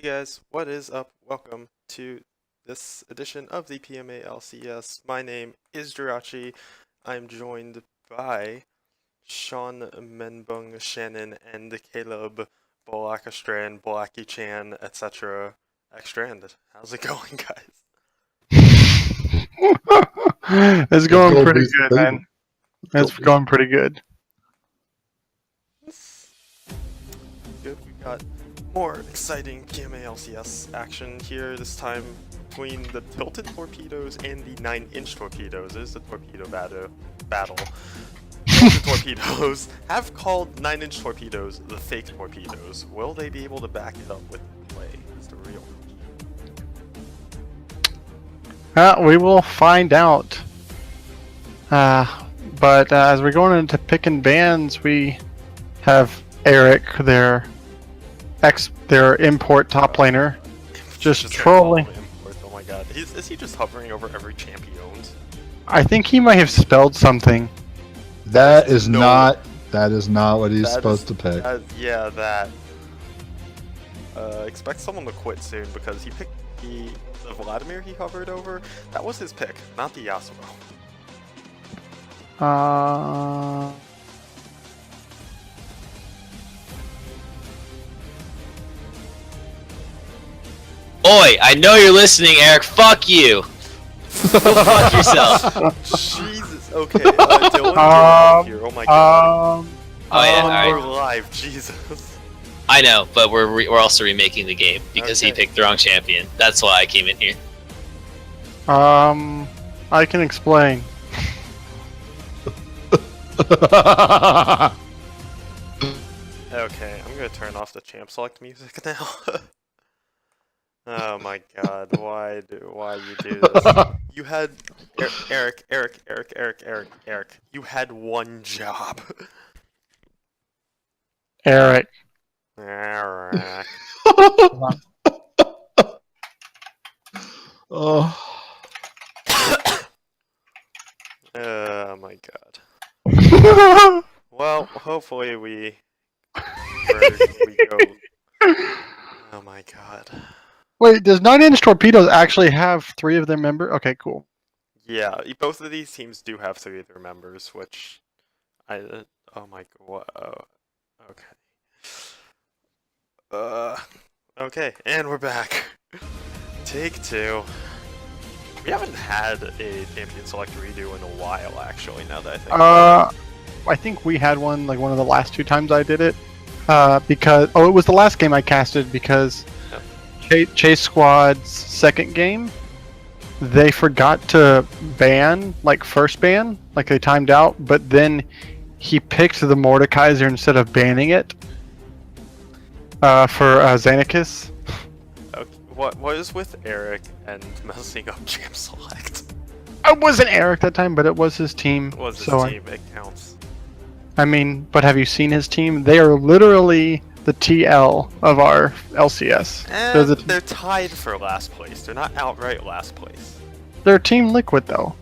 Hey guys, what is up? Welcome to this edition of the PMA LCS. My name is Jirachi. I'm joined by Sean Menbung Shannon and Caleb Bolakastran, Blackie-chan, etc. Extrand. How's it going, guys? It's going pretty good, man. It's going pretty good. Good. We got more exciting PMA LCS action here, this time between the tilted torpedoes and the 9-inch torpedoes. It is the torpedo battle. Tilted torpedoes have called 9-inch torpedoes the fake torpedoes. Will they be able to back it up with play? Is the real question. We will find out. But as we're going into picking bands, we have Eric, their import top laner, just trolling. Import. Oh my god, is he just hovering over every champ he owns? I think he might have spelled something. That is not what he's supposed to pick. Yeah, that. Expect someone to quit soon because he picked the Vladimir he hovered over. That was his pick, not the Yasuo. Oi, I know you're listening, Eric. Fuck you. Fuck yourself. Jesus. Okay. Dylan here. Oh my god. Oh yeah. All right. We're live. Jesus. I know, but we're also remaking the game because he picked the wrong champion. That's why I came in here. I can explain. Okay, I'm gonna turn off the champ select music now. Oh my god, why you do this? You had Eric. You had one job. Eric. Eric. Oh. Oh my god. Well, hopefully we go. Oh my god. Wait, does 9-inch torpedoes actually have 3 of their members? Okay, cool. Yeah, both of these teams do have 3 of their members, which oh my god. Okay. Okay, and we're back. Take 2. We haven't had a champion select redo in a while, actually. Now that I think. I think we had one like one of the last 2 times I did it. Because it was the last game I casted because Chase Squad's second game, they forgot to ban, like first ban, like they timed out, but then he picked the Mordekaiser instead of banning it for Xanacus. Okay. What is with Eric and messing up champ select? I wasn't Eric that time, but it was his team. It was his team, it counts. I mean, but have you seen his team? They are literally the TL of our LCS. They're tied for last place. They're not outright last place. They're Team Liquid though,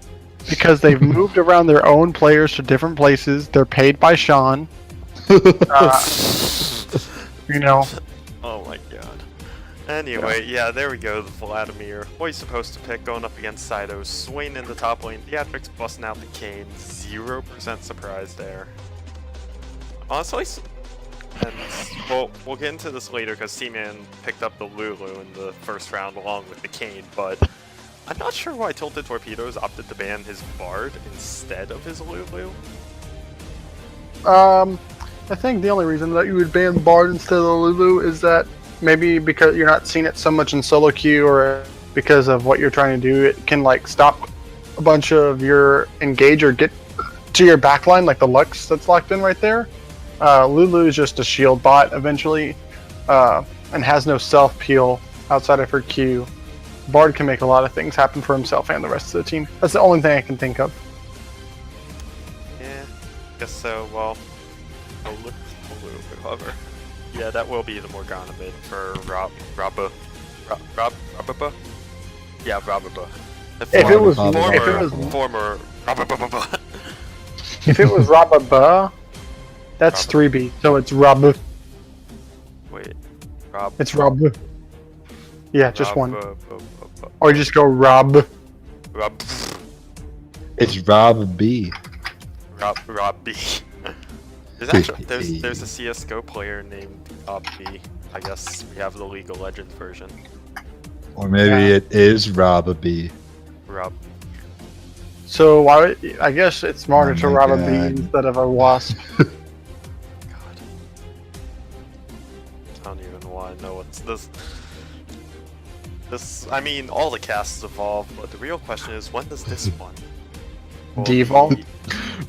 because they've moved around their own players to different places. They're paid by Sean. You know. Oh my god. Anyway, yeah, there we go. The Vladimir. What he's supposed to pick going up against Saito. Swain in the top lane. Theatrics busting out the Kane. 0% surprise there. Honestly. And we'll get into this later because C-Man picked up the Lulu in the first round along with the Kane, but I'm not sure why Tilted Torpedoes opted to ban his Bard instead of his Lulu. I think the only reason that you would ban Bard instead of the Lulu is that maybe because you're not seeing it so much in solo queue or because of what you're trying to do, it can like stop a bunch of your engage or get to your backline like the Lux that's locked in right there. Lulu is just a shield bot eventually, and has no self-peel outside of her Q. Bard can make a lot of things happen for himself and the rest of the team. That's the only thing I can think of. Yeah, guess so. Well, however. Yeah, that will be the Morgana mid for Rababa. Yeah, Rababa. Former Rababa. If it was Rababa, that's 3B, so it's Rabu. Wait, Rob. It's Rabu. Yeah, just one. Rob. Or just go Rob. Rob. It's Rob B. Rob B. there's a CS:GO player named Rob B. I guess we have the League of Legends version. Or maybe it is Rob B. Rob. So why? I guess it's smarter Oh to my rob a God. bee instead of a wasp. God. I don't even want to know what's this. I mean, all the casts evolve, but the real question is, when does this one Devolve?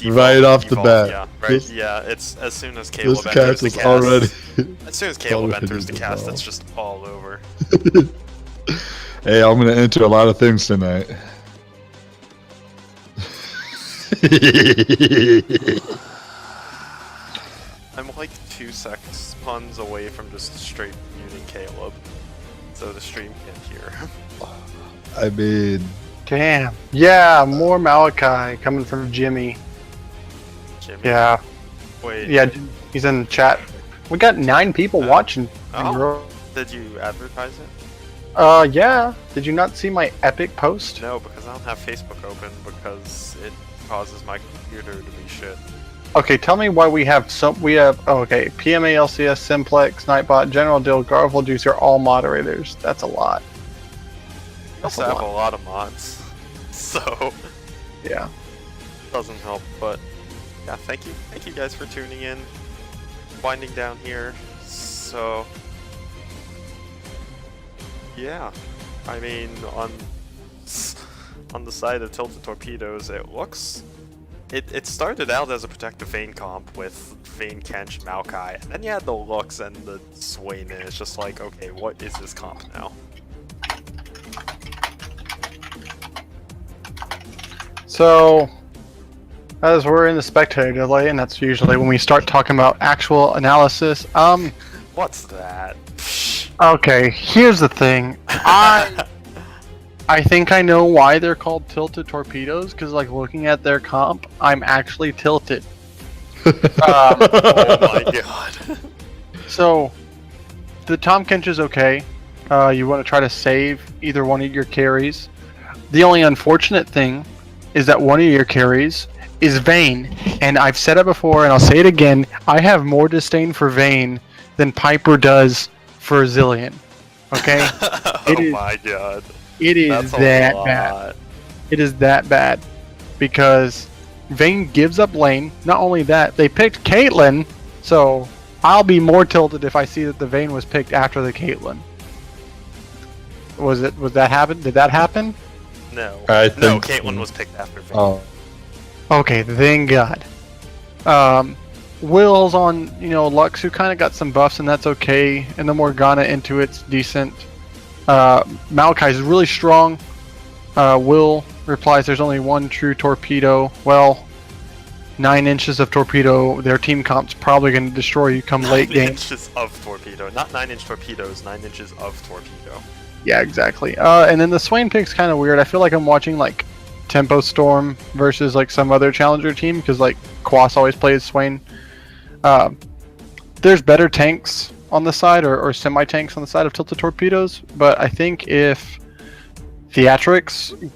Right off the bat. Yeah, right. This- Yeah, it's as soon as Caleb This enters cast the is cast. already. As soon as Caleb already enters the cast, devolved. it's just all over. Hey, I'm gonna enter a lot of things tonight. I'm like 2 sex puns away from just straight muting Caleb, so the stream can't hear. I mean, Damn. Yeah, more Malachi coming from Jimmy. Jimmy. Yeah. Wait. Yeah, he's in chat. We got 9 people watching. Oh. Did you advertise it? Yeah. Did you not see my epic post? No, because I don't have Facebook open because it causes my computer to be shit. Okay, tell me why we have PMA LCS, Simplex, Nightbot, General Dill, Garvel Juice are all moderators. That's a lot. I also have a lot of mods, so Yeah. doesn't help. But yeah, thank you guys for tuning in, winding down here. So yeah, I mean on the side of Tilted Torpedoes, it looks. It started out as a protective Vayne comp with Vayne, Kench, Maokai, and then you had the looks and the Swain, and it's just like, okay, what is this comp now? So, as we're in the spectator delay, and that's usually when we start talking about actual analysis. What's that? Okay, here's the thing. I think I know why they're called tilted torpedoes, because like looking at their comp, I'm actually tilted. Oh my god. So, the Tom Kench is okay. You want to try to save either one of your carries. The only unfortunate thing is that one of your carries is Vayne, and I've said it before, and I'll say it again. I have more disdain for Vayne than Piper does for Zillion. Okay? Oh my god. It is That's a that lot. bad. It is that bad because Vayne gives up lane. Not only that, they picked Caitlyn, so I'll be more tilted if I see that the Vayne was picked after the Caitlyn. Was that happen? Did that happen? No. I No, think Caitlyn so. was picked after Vayne. oh, Okay, thank God. Will's on, Lux, who kind of got some buffs, and that's okay. And the Morgana into it's decent. Malachi's really strong. Will replies, there's only one true torpedo. Well, 9 inches of torpedo. Their team comp's probably going to destroy you come late 9 game. inches of torpedo. Not 9-inch torpedoes, 9 inches of torpedo. Yeah, exactly. And then the Swain pick's kind of weird. I feel like I'm watching like Tempo Storm versus like some other challenger team because like Quas always plays Swain. There's better tanks on the side or semi-tanks on the side of Tilted Torpedoes, but I think if Theatrix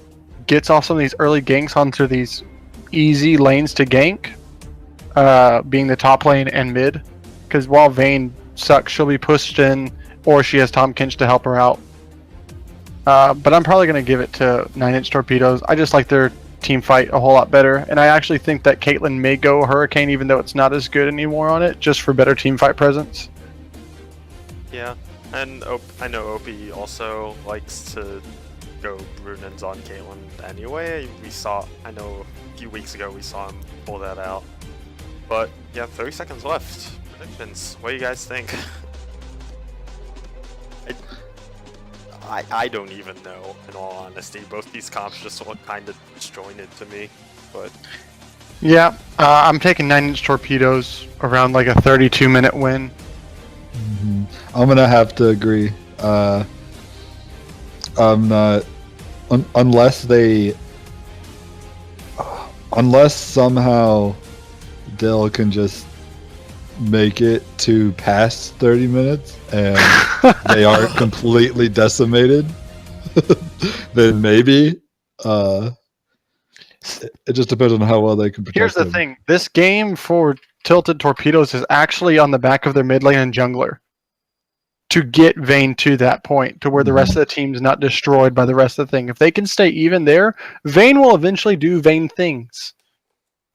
gets off some of these early ganks onto these easy lanes to gank, being the top lane and mid, because while Vayne sucks, she'll be pushed in, or she has Tom Kinch to help her out. But I'm probably going to give it to 9-inch Torpedoes. I just like their team fight a whole lot better, and I actually think that Caitlyn may go Hurricane even though it's not as good anymore on it, just for better team fight presence. Yeah, and I know Opie also likes to go Brunins on Caitlyn anyway. I know a few weeks ago we saw him pull that out. But yeah, 30 seconds left. Predictions. What do you guys think? I don't even know, in all honesty. Both these comps just look kind of disjointed to me, but Yeah, I'm taking 9-inch Torpedoes around like a 32-minute win. I'm gonna have to agree. I'm not unless somehow Dill can just make it to past 30 minutes and they aren't completely decimated, then maybe. It just depends on how well they can protect Here's the them. thing: this game for Tilted Torpedoes is actually on the back of their mid lane and jungler to get Vayne to that point, to where the rest of the team's not destroyed by the rest of the thing. If they can stay even there, Vayne will eventually do Vayne things.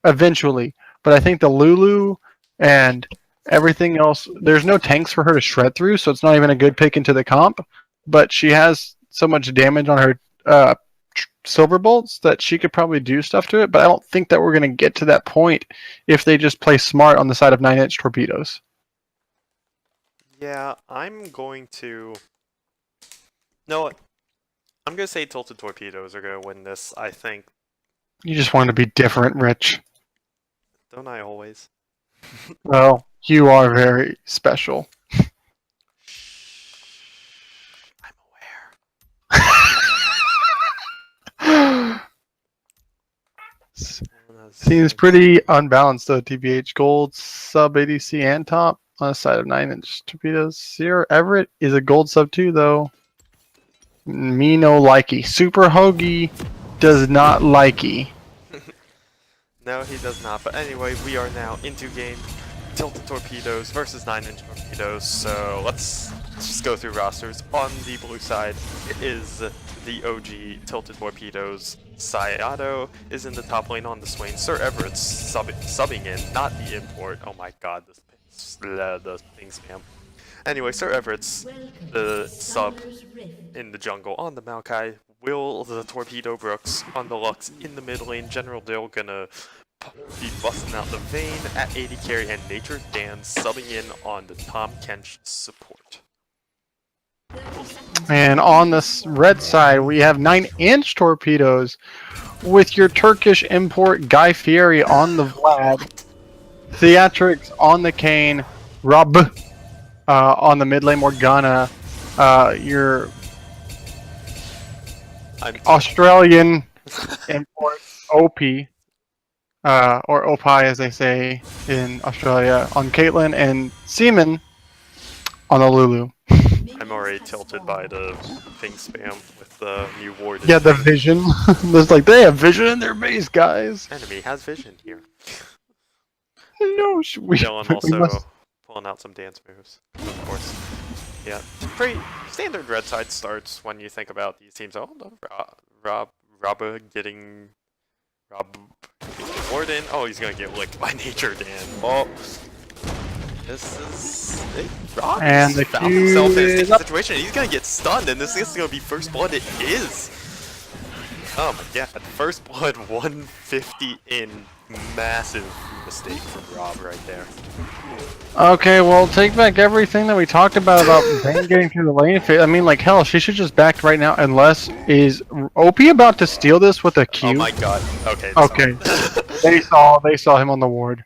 Eventually. But I think the Lulu and everything else, there's no tanks for her to shred through, so it's not even a good pick into the comp. But she has so much damage on her silver bolts that she could probably do stuff to it, but I don't think that we're going to get to that point if they just play smart on the side of 9-inch torpedoes. Yeah, I'm going to... No, I'm going to say Tilted Torpedoes are going to win this, I think. You just want to be different, Rich. Don't I always? Well, you are very special. I'm aware. Seems pretty unbalanced though, TBH. Gold, sub ADC, and top on the side of 9-inch torpedoes. Sierra Everett is a gold sub too, though. Me no likey. Super Hoagie does not likey. No, he does not. But anyway, we are now into game. Tilted Torpedoes versus 9-inch Torpedoes. So let's just go through rosters. On the blue side, it is the OG Tilted Torpedoes. Sayato is in the top lane on the Swain. Sir Everett's subbing in, not the import. Oh my god, the thing spam. Anyway, Sir Everett's the sub in the jungle on the Maokai. Will the Torpedo Brooks on the Lux in the mid lane. General Dill gonna be busting out the Vayne at 80 carry, and Nature Dan subbing in on the Tom Kench support. And on the red side, we have 9-inch torpedoes with your Turkish import Guy Fieri on the Vlad, Theatrics on the Kane, Rob on the mid lane Morgana, your Australian import OP, or Opie as they say in Australia, on Caitlyn, and Seaman on the Lulu. I'm already tilted by the thing spam with the new ward. Yeah, the vision. There's like, they have vision in their base, guys. Enemy has vision here. No, Dylan also pulling out some dance moves, of course. Yeah, pretty standard red side starts when you think about these teams. Oh no, Rob getting Warden. Oh, he's gonna get licked by Nature Dan. Oh, this is Rob and the found himself in a is sticky up. situation. He's gonna get stunned, and this is gonna be first blood. It is. Oh my god, first blood 150 in. Massive mistake from Rob right there. Okay, well, take back everything that we talked about Vayne getting through the lane phase. I mean, like, hell, she should just back right now, unless is OP about to steal this with a Q? Oh my god. Okay. Okay. they saw him on the ward.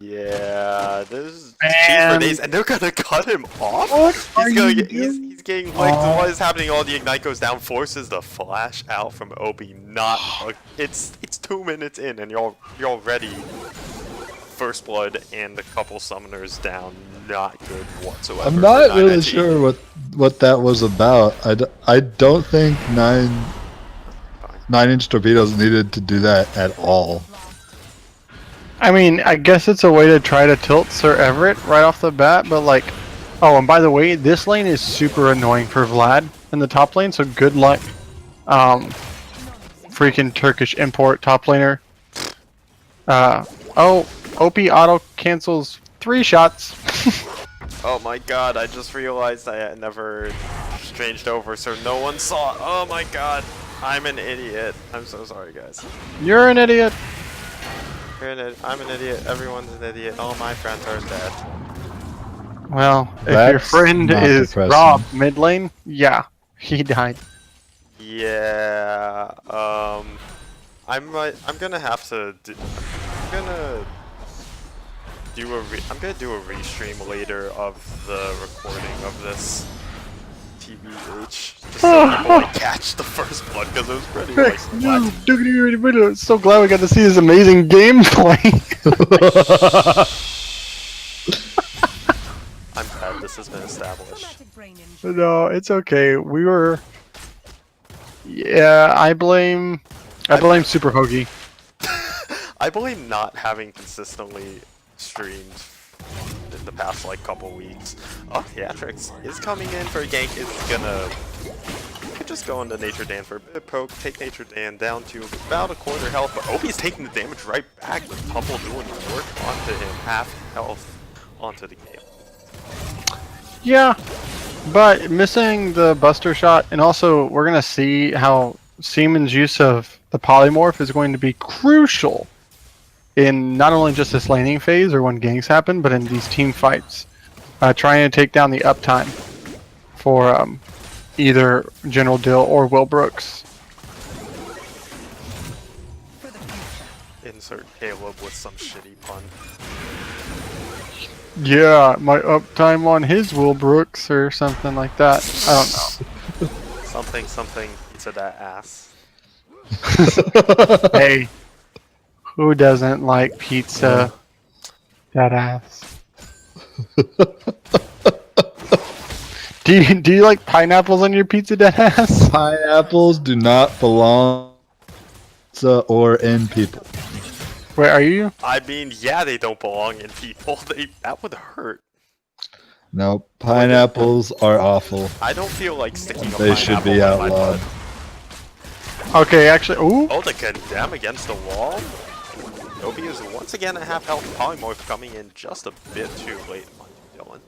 Yeah, this is cheese for days, and they're gonna cut him off. He's getting like what is happening? All the ignite goes down, forces the flash out from Obi. Not it's 2 minutes in, and you're already first blood and a couple summoners down. Not good whatsoever. I'm not really sure what that was about. I don't think 9-inch torpedoes needed to do that at all. I mean, I guess it's a way to try to tilt Sir Everett right off the bat, but like, oh, and by the way, this lane is super annoying for Vlad in the top lane, so good luck. Freaking Turkish import top laner. Oh, OP auto cancels 3 shots. Oh my god, I just realized I never changed over, so no one saw. Oh my god, I'm an idiot. I'm so sorry, guys. You're an idiot. I'm an idiot. Everyone's an idiot. All my friends are dead. Well, if That's your friend not is depressing. Rob mid lane, yeah, he died. Yeah. I'm gonna have to. I'm gonna do a restream later of the recording of this TBH, just so people like catch the first blood, because it was pretty like. So glad we got to see this amazing gameplay. has been established. No, it's okay. We were. Yeah, I blame Super Hoagie. I blame not having consistently streamed in the past like couple weeks. Oh, Theatrix is coming in for a gank. It's gonna just go into Nature Dan for a bit of poke, take Nature Dan down to about a quarter health, but Obi's taking the damage right back with Tumble doing the work onto him, half health onto the game. Yeah, but missing the Buster shot, and also we're gonna see how Seaman's use of the polymorph is going to be crucial in not only just this laning phase or when ganks happen, but in these team fights, trying to take down the uptime for either General Dill or Will Brooks. Insert Caleb with some shitty pun. Yeah, my uptime on his Will Brooks or something like that. I don't know. Something to that ass. Hey, who doesn't like pizza? That ass. Do you like pineapples on your pizza, dead ass? Pineapples do not belong or in people. Wait, are you? I mean, yeah, they don't belong in people. That would hurt. No, pineapples are awful. I don't feel like sticking a They pineapple should be in my outlawed. butt. Okay, actually, ooh. Oh, the condemn against the wall. Obi is once again at half health. Polymorph coming in just a bit too late on Dylan.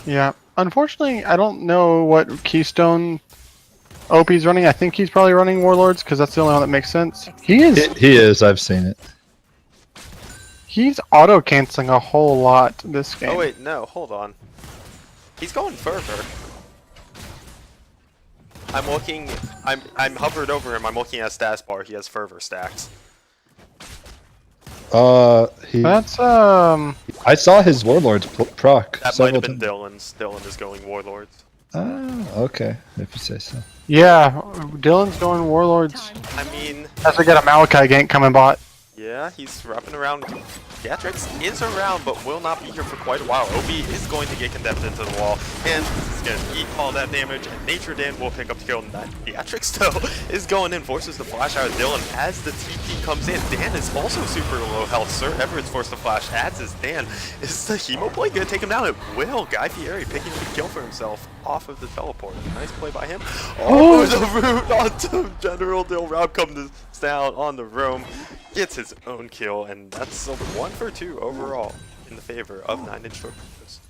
Yeah, unfortunately, I don't know what Keystone OP's running. I think he's probably running Warlords because that's the only one that makes sense. He is. I've seen it. He's auto canceling a whole lot this game. Oh wait, no, hold on. He's going fervor. I'm looking. I'm hovered over him. I'm looking at status bar. He has fervor stacks. That's I saw his Warlords proc. That might have been Dylan's. Dylan is going warlords. Okay, if you say so. Yeah, Dylan's going Warlords. I mean, Has to get a Malachi gank coming bot. yeah, he's wrapping around. Theatrix is around, but will not be here for quite a while. Obi is going to get condemned into the wall, and he's going to eat all that damage, and Nature Dan will pick up the kill. Theatrix, though, is going in, forces the flash out of Dylan as the TP comes in. Dan is also super low health. Sir Everett's forced the flash, adds his Dan. Is the Hemo play going to take him down? It will. Guy Fieri picking up the kill for himself off of the teleport. Nice play by him. Oh, the root onto General Dill. Rob comes down on the roam. Gets his own kill, and that's a 1 for 2 overall in the favor of 9-inch torpedoes.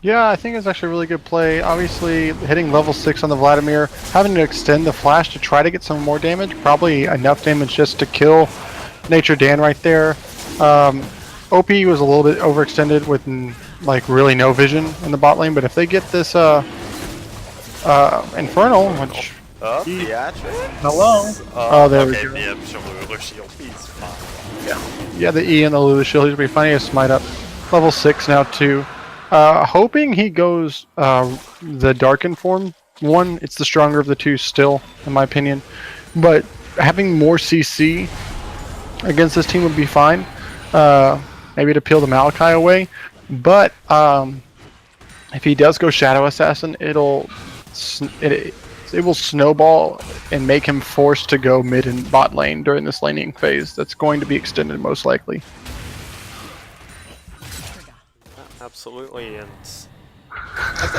Yeah, I think it's actually a really good play. Obviously, hitting level 6 on the Vladimir, having to extend the flash to try to get some more damage, probably enough damage just to kill Nature Dan right there. OP was a little bit overextended with like really no vision in the bot lane, but if they get this Infernal, which Theatrix? hello. Oh, there we go. Yeah, Lula Shield, he's fine. Yeah, the E and the Lula Shield, he's be funny to smite up. Level 6 now too. Hoping he goes the Darken form. One, it's the stronger of the two still, in my opinion. But having more CC against this team would be fine. Maybe to peel the Malachi away. But if he does go Shadow Assassin, it will snowball and make him forced to go mid and bot lane during this laning phase. That's going to be extended most likely. Absolutely, and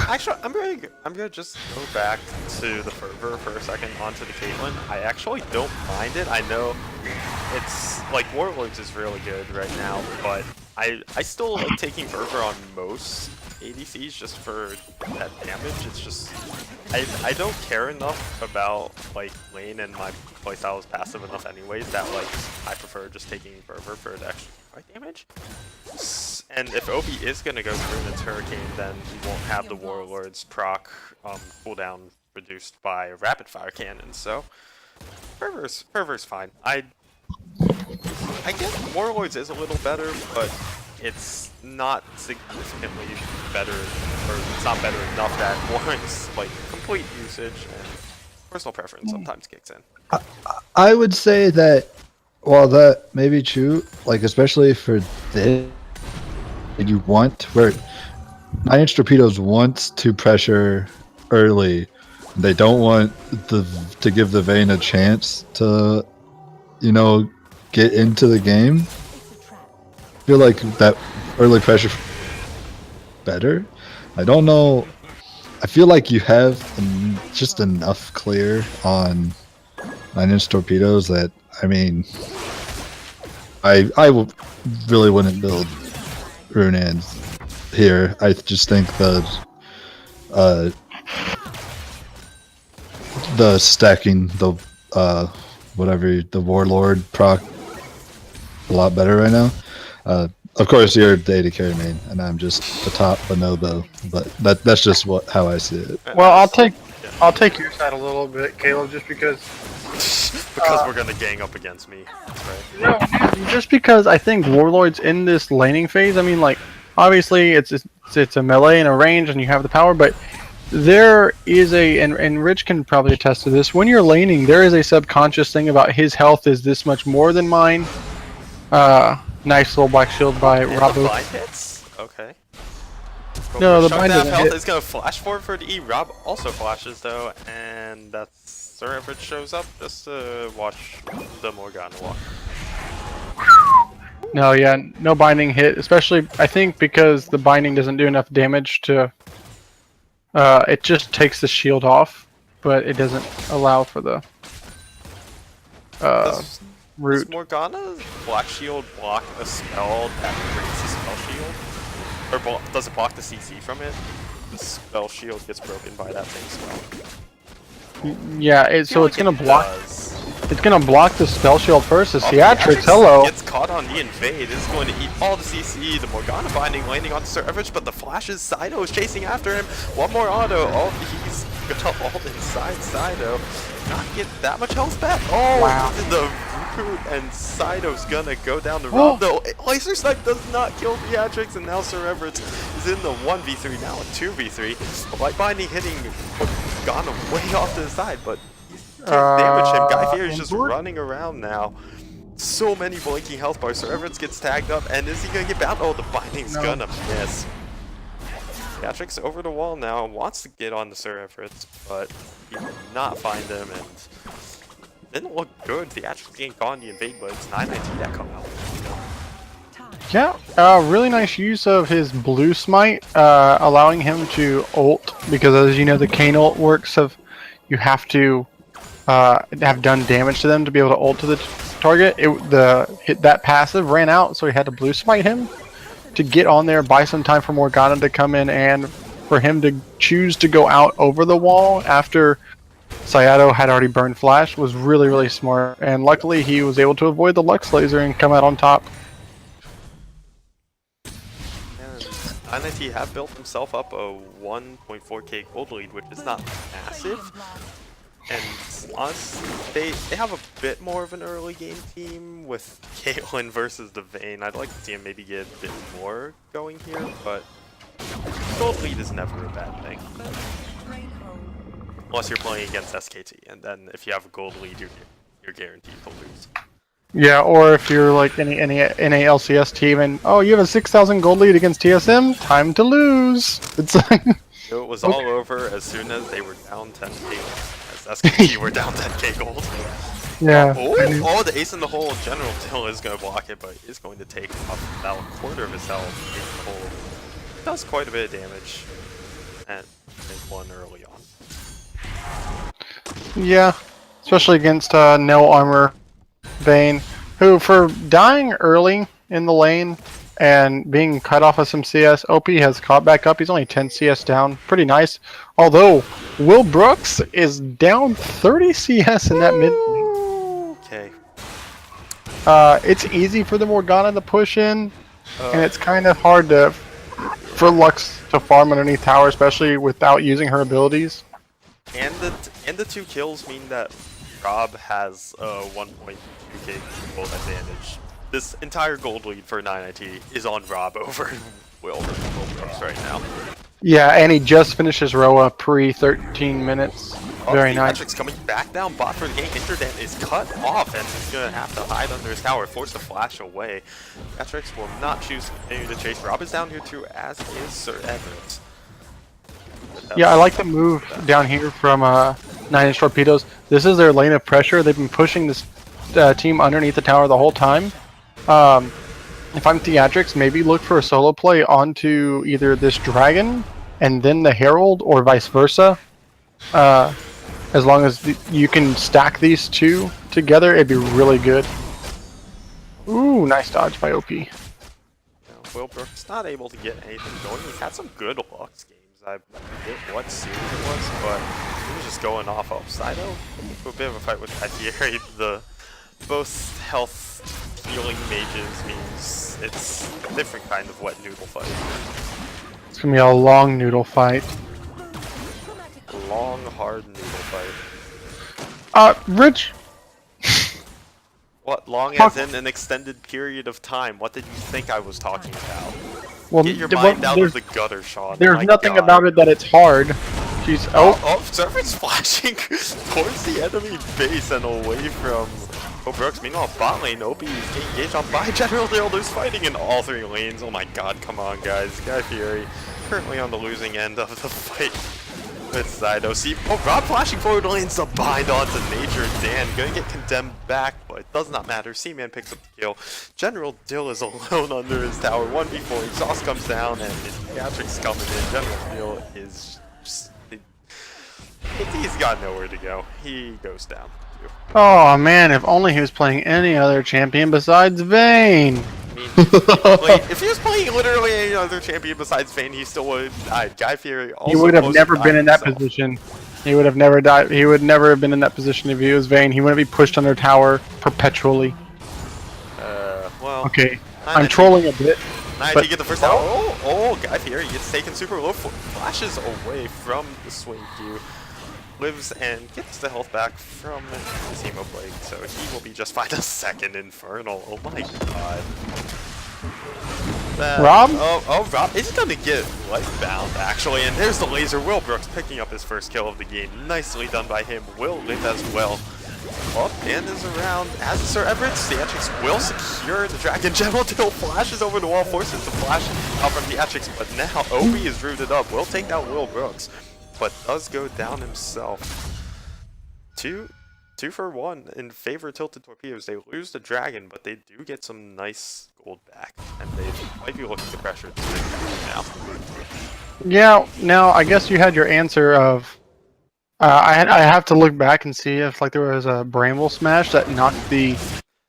actually, I'm gonna just go back to the fervor for a second onto the Caitlyn. I actually don't mind it. I know it's like Warlords is really good right now, but I still like taking fervor on most ADCs just for that damage. It's just I don't care enough about like lane, and my playstyle is passive enough anyways that like I prefer just taking fervor for the extra fight damage. And if Obi is gonna go through its Hurricane, then he won't have the Warlord's proc cooldown reduced by a rapid fire cannon. So fervor's fine. I guess Warlords is a little better, but it's not significantly better, or it's not better enough that warrants like complete usage, and personal preference sometimes kicks in. I would say that while that may be true, like especially for this, you want where 9-inch torpedoes wants to pressure early. They don't want to give the Vayne a chance to, get into the game. I feel like that early pressure better. I don't know. I feel like you have just enough clear on 9-inch torpedoes that, I mean, I really wouldn't build Runans here. I just think the stacking, the Warlord proc a lot better right now. Of course, you're data carry main, and I'm just the top bonobo, but that's just how I see it. Well, I'll take your side a little bit, Caleb, just because. Because we're gonna gang up against me. That's right. No, just because I think Warlord's in this laning phase. I mean, like, obviously it's a melee and a range, and you have the power, but there is and Rich can probably attest to this. When you're laning, there is a subconscious thing about his health is this much more than mine. Nice little black shield by Robo. The blind hits? Okay. No, the blind doesn't hit. Is gonna flash forward for the E. Rob also flashes though, and that's Sir Everett shows up just to watch the Morgana walk. No, yeah, no binding hit, especially I think because the binding doesn't do enough damage to. It just takes the shield off, but it doesn't allow for the root. Does Morgana's black shield block a spell that breaks the spell shield? Or does it block the CC from it? The spell shield gets broken by that same spell. Yeah, so it's gonna block. It's gonna block the spell shield first. The Theatrics, Theatrics hello. gets caught on the invade. It's going to eat all the CC. The Morgana binding landing on Sir Everett, but the flashes. Sido is chasing after him. One more auto. Oh, he's gonna ult inside Sido. Not get that much health back. Oh, wow. The root and Sido's gonna go down the road. No, Laser Snipe does not kill Theatrics, and now Sir Everett is in the 1v3, now a 2v3. The light binding hitting Morgana way off to the side, but can't damage him. Guy Fieri is just running around now. So many blinking health bars. Sir Everett gets tagged up, and is he gonna get bound? Oh, the binding's gonna miss. Theatrics over the wall now, wants to get on the Sir Everett, but he did not find him, and didn't look good. Theatrics getting caught on the invade, but it's 919 that come out. Yeah, really nice use of his blue smite, allowing him to ult, because as you know, the Kane ult works of you have to have done damage to them to be able to ult to the target. That passive ran out, so he had to blue smite him to get on there, buy some time for Morgana to come in, and for him to choose to go out over the wall after Sayato had already burned flash was really, really smart. And luckily he was able to avoid the Lux laser and come out on top. And INT have built himself up a 1.4k gold lead, which is not massive. And honestly, they have a bit more of an early game team with Caitlyn versus the Vayne. I'd like to see him maybe get a bit more going here, but gold lead is never a bad thing. Unless you're playing against SKT, and then if you have a gold lead, you're guaranteed to lose. Yeah, or if you're like any LCS team and you have a 6,000 gold lead against TSM, time to lose. It's like it was all over as soon as they were down 10k. SKT were down 10k gold. Yeah. Oh, the ace in the hole. General Dill is going to block it, but is going to take about a quarter of his health. Ace in the hole does quite a bit of damage, and they won early on. Yeah, especially against no armor Vayne, who for dying early in the lane and being cut off of some CS, OP has caught back up. He's only 10 CS down. Pretty nice. Although, Will Brooks is down 30 CS in that mid lane. Okay. It's easy for the Morgana to push in, and it's kind of hard for Lux to farm underneath tower, especially without using her abilities. And the 2 kills mean that Rob has a 1.2k gold advantage. This entire gold lead for 9IT is on Rob over Will Brooks right now. Yeah, and he just finished his Roa pre 13 minutes. Very nice. Theatrics coming back down bot for the game. Interdan is cut off, and he's gonna have to hide under his tower, force the flash away. Theatrics will not choose to continue to chase. Rob is down here too, as is Sir Everett. Yeah, I like the move down here from 9-inch torpedoes. This is their lane of pressure. They've been pushing this team underneath the tower the whole time. If I'm Theatrics, maybe look for a solo play onto either this dragon and then the herald, or vice versa. As long as you can stack these two together, it'd be really good. Ooh, nice dodge by OP. Will Brooks not able to get anything going. He's had some good Lux games. I forget what series it was, but he was just going off upside out. A bit of a fight with Typhoon. The both health healing mages means it's a different kind of wet noodle fight. It's gonna be a long noodle fight. Long, hard noodle fight. Rich. What, long as in an extended period of time? What did you think I was talking about? Well, Get your mind out of the gutter, Sean. There's My nothing God. about it that it's hard. She's Servant's flashing towards the enemy base and away from Brooks. Meanwhile, bot lane, OP is getting engaged on by General Dill. There's fighting in all three lanes. Oh my God, come on, guys. Guy Fieri currently on the losing end of the fight with Zydo. See, Rob flashing forward lanes to bind onto Nature. Dan gonna get condemned back, but it does not matter. Seaman picks up the kill. General Dill is alone under his tower. 1v4, exhaust comes down, and Theatrics coming in. General Dill is just... He's got nowhere to go. He goes down. Oh man, if only he was playing any other champion besides Vayne. I mean, if he was playing literally any other champion besides Vayne, he still would have died. Guy Fieri also He would have close never to been in that himself. position. He would have never died. He would never have been in that position if he was Vayne. He wouldn't be pushed under tower perpetually. Well, Okay, I'm trolling a bit. Nice, but- you get the first down. Oh, Guy Fieri gets taken super low. Flashes away from the swing queue. Lives and gets the health back from his Hemo Plague, so he will be just fine. A second Infernal. Oh my God. Rob? Oh, Rob is gonna get life-bound, actually, and there's the laser. Will Brooks picking up his first kill of the game. Nicely done by him. Will live as well. Up and is around as Sir Everett. Theatrics will secure the Dragon. General Dill flashes over the wall, forces the flash out from Theatrics, but now Obi is rooted up. Will take down Will Brooks, but does go down himself. Two for one in favor of Tilted Torpedoes. They lose the Dragon, but they do get some nice gold back, and they might be looking to pressure the now. Yeah, now I guess you had your answer of... I have to look back and see if like there was a Bramble Smash that knocked the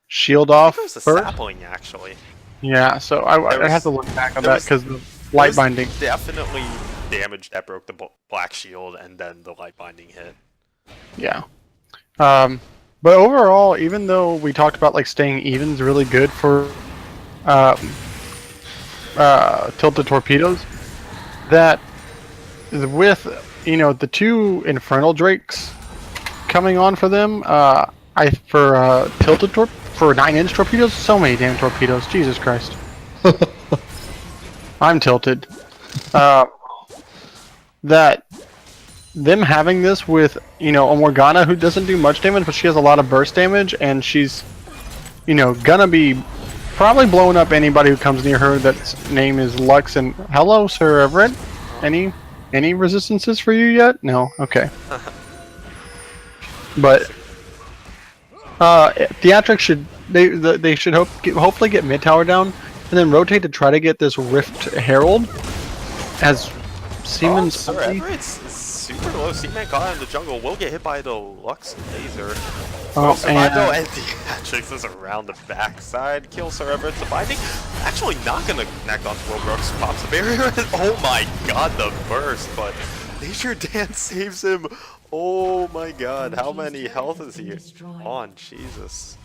shield off It was a first. sapling, actually. Yeah, so I have to look back on there that because the light binding. Definitely damage that broke the black shield, and then the light binding hit. Yeah. But overall, even though we talked about like staying even is really good for Tilted Torpedoes, that with the two Infernal Drakes coming on for them, Tilted for 9-inch torpedoes, so many damn torpedoes, Jesus Christ. I'm tilted. That them having this with a Morgana who doesn't do much damage, but she has a lot of burst damage, and she's gonna be probably blowing up anybody who comes near her that's name is Lux. And hello, Sir Everett. Any resistances for you yet? No. Okay. But Theatrics should they should hopefully get mid tower down and then rotate to try to get this Rift Herald as Seaman's Sir Everett's super low. Seaman caught in the jungle. Will get hit by the Lux laser. And Theatrics is around the backside. Kills Sir Everett. The binding. Actually not gonna connect onto Will Brooks. Pops the barrier. Oh my God, the burst. But Nature Dance saves him. Oh my God, how many health is he on? Jesus.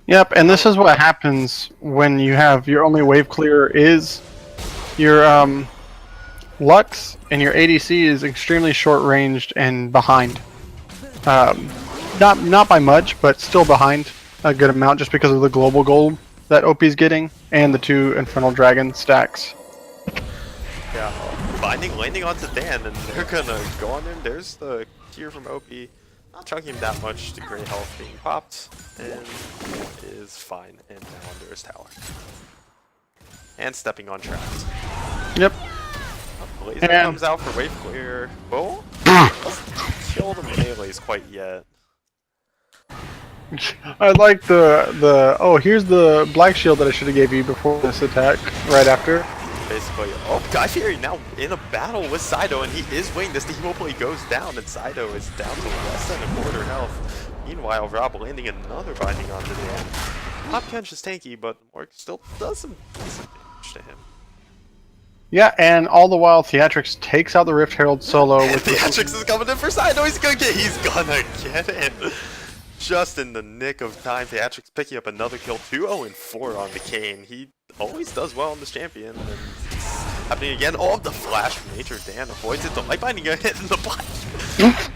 Yep, and this is what happens when you have your only wave clear is your Lux, and your ADC is extremely short ranged and behind. Not by much, but still behind a good amount just because of the global gold that OP's getting and the two Infernal Dragon stacks. Yeah. binding landing onto Dan, and they're gonna go on in. There's the Q from OP. Not chunking him that much to great health being popped, and is fine and now under his tower. And stepping on traps. Yep. Laser comes out for wave clear. Oh, doesn't kill the melees quite yet. I like the oh, here's the black shield that I should have gave you before this attack, right after. Basically, oh, Guy Fieri now in a battle with Saido, and he is winning this. The hero play goes down, and Saido is down to less than a quarter health. Meanwhile, Rob landing another binding onto Dan. Pop Kench is tanky, but Morg still does some decent damage to him. Yeah, and all the while, Theatrix takes out the Rift Herald solo. With Theatrix is coming in for Saido. He's gonna get it. Just in the nick of time, Theatrix picking up another kill, 2-0-4 on the Kane. He always does well on this champion, and it's happening again. Oh, the flash from Nature. Dan avoids it. The light binding gonna hit in the black.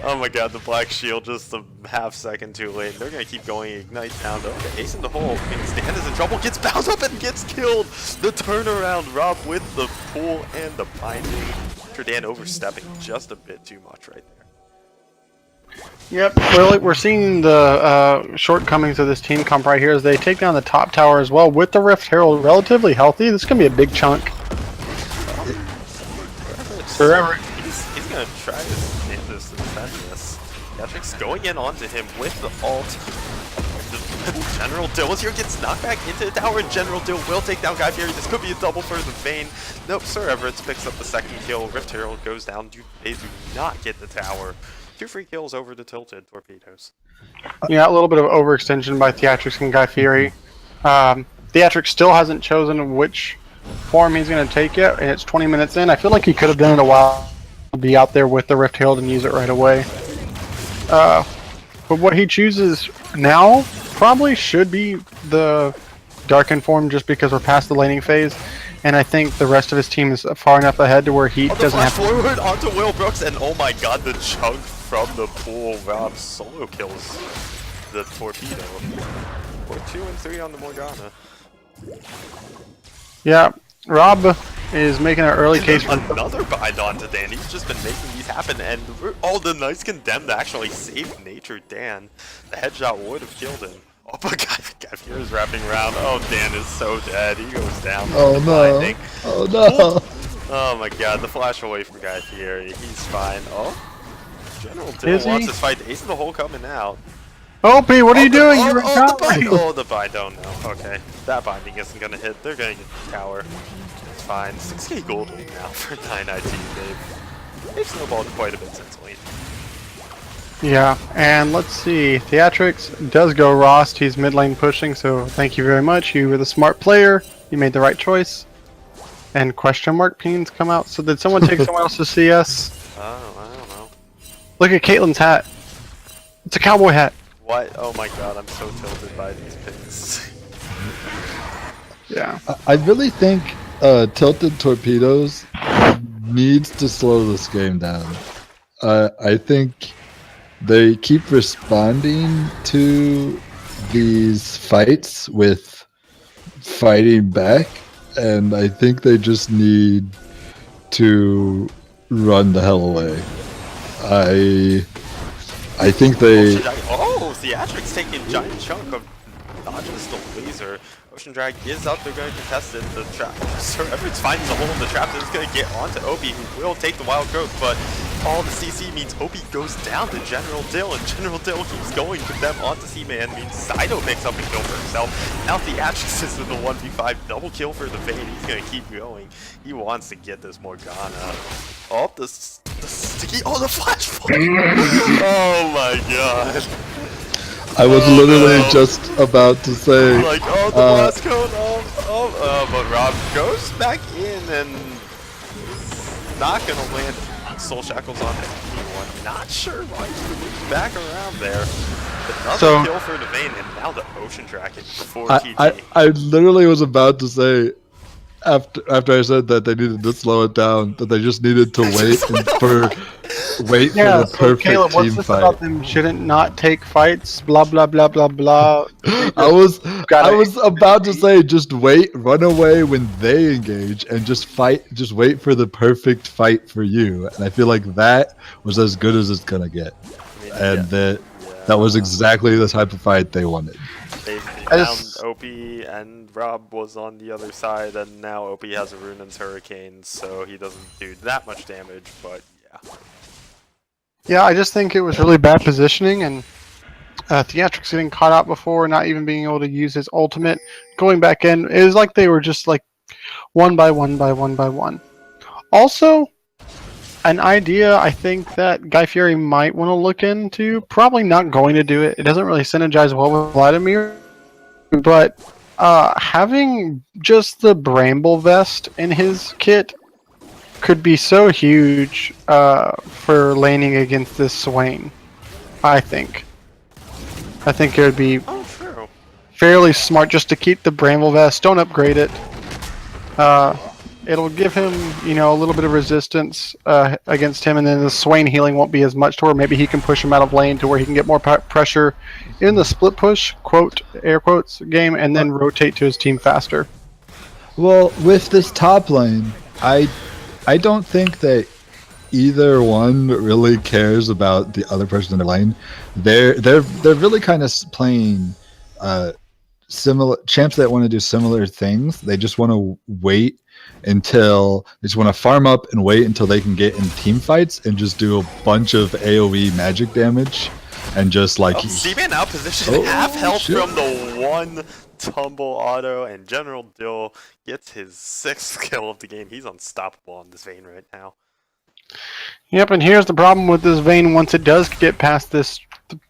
Oh my god, the black shield just a half second too late. They're gonna keep going. Ignite down. Okay, ace in the hole. Means Dan is in trouble. Gets bounced up and gets killed. The turnaround, Rob with the pull and the binding. Dan overstepping just a bit too much right there. Yep, we're seeing the shortcomings of this team comp right here as they take down the top tower as well with the Rift Herald relatively healthy. This is going to be a big chunk. Forever. He's going to try to stand this and defend this. Theatrix going in onto him with the ult. General Dill here gets knocked back into the tower, and General Dill will take down Guy Fieri. This could be a double for the Vayne. Nope, Sir Everett picks up the second kill. Rift Herald goes down. They do not get the tower. 2 free kills over the tilted torpedoes. Yeah, a little bit of overextension by Theatrix and Guy Fieri. Theatrix still hasn't chosen which form he's going to take yet, and it's 20 minutes in. I feel like he could have done it a while. Be out there with the Rift Herald and use it right away. But what he chooses now probably should be the Darken form, just because we're past the laning phase. And I think the rest of his team is far enough ahead to where he doesn't have to... forward onto Will Brooks, and oh my god, the chunk from the pool. Rob solo kills the torpedo. We're 2 and 3 on the Morgana. Yeah, Rob is making an early case for... Another bind onto Dan. He's just been making these happen, and all the nice condemned actually saved Nature Dan. The headshot would have killed him. Oh, but Guy Fieri's wrapping around. Oh, Dan is so dead. He goes down. Oh no. Blinding. Oh no. Oh my god, the flash away from Guy Fieri. He's fine. Oh. General Dill wants this fight. Ace in the hole coming out. OP, what are you doing? You're the bind. Oh no. Okay. That binding isn't gonna hit. They're gonna get the tower. It's fine. 6k gold lead now for 9IT. They've snowballed quite a bit since late. Yeah, and let's see. Theatrix does go Rost. He's mid lane pushing, so thank you very much. You were the smart player. You made the right choice. And question mark pings come out. So did someone take someone else's CS? Oh, I don't know. Look at Caitlin's hat. It's a cowboy hat. What? Oh my god, I'm so tilted by these pings. Yeah. I really think Tilted Torpedoes needs to slow this game down. I think they keep responding to these fights with fighting back, and I think they just need to run the hell away. I think they... Oh, Theatrix taking a giant chunk of dodges the laser. Ocean Drag is up, they're going to contest it. The trap. Sir Everett's finding the hole in the trap, and it's going to get onto Opie, who will take the wild growth, but all the CC means Opie goes down to General Dill, and General Dill keeps going with them onto C-Man, means Saido picks up a kill for himself. Now Theatrix is in the 1v5, double kill for the Vayne. He's going to keep going. He wants to get this Morgana. Oh, the sticky, oh, the flash flood. Oh my god. I was literally just about to say... Like, oh, the blast cone, but Rob goes back in and not gonna land Soul Shackles on anyone. Not sure why he moves back around there. Another kill for the Vayne, and now the Ocean Dragon for TG. I literally was about to say, after I said that they needed to slow it down, that they just needed to wait wait for Yeah, the so perfect Caleb, what's team this fight. about them shouldn't not take fights? Blah blah blah blah blah. I was gotta I was about to say just wait, run away when they engage, and just fight. Just wait for the perfect fight for you. And I feel like that was as good as it's gonna get, I mean, and that yeah. was exactly the type of fight they wanted. They I found just- Opie and Rob was on the other side, and now Opie has a Runin's Hurricane, so he doesn't do that much damage, but yeah. Yeah, I just think it was really bad positioning, and Theatrics getting caught out before, not even being able to use his ultimate, going back in. It was like they were just like one by one by one by one. Also, an idea I think that Guy Fieri might want to look into, probably not going to do it. It doesn't really synergize well with Vladimir, but having just the Bramble Vest in his kit could be so huge for laning against this Swain, I think. I think it would be Oh, true. fairly smart just to keep the Bramble Vest. Don't upgrade it. It'll give him, a little bit of resistance against him, and then the Swain healing won't be as much to where maybe he can push him out of lane to where he can get more pressure in the split push, quote, air quotes, game, and then rotate to his team faster. Well, with this top lane, I don't think that either one really cares about the other person in their lane. They're really kind of playing similar champs that want to do similar things. They just want to wait until they just want to farm up and wait until they can get in team fights and just do a bunch of AoE magic damage and just like Seaman out position, Oh, half health shit. from the one tumble auto, and General Dill gets his 6th kill of the game. He's unstoppable on this Vayne right now. Yep, and here's the problem with this Vayne once it does get past this,